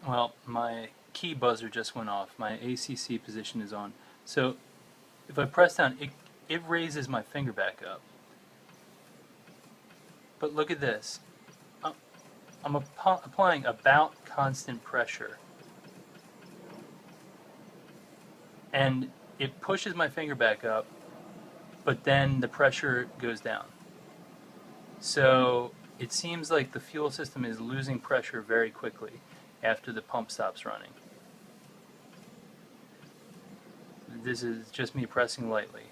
Well, my key buzzer just went off. My ACC position is on. So if I press down, it raises my finger back up. But look at this. I'm applying about constant pressure. And it pushes my finger back up, but then the pressure goes down. So it seems like the fuel system is losing pressure very quickly after the pump stops running. This is just me pressing lightly.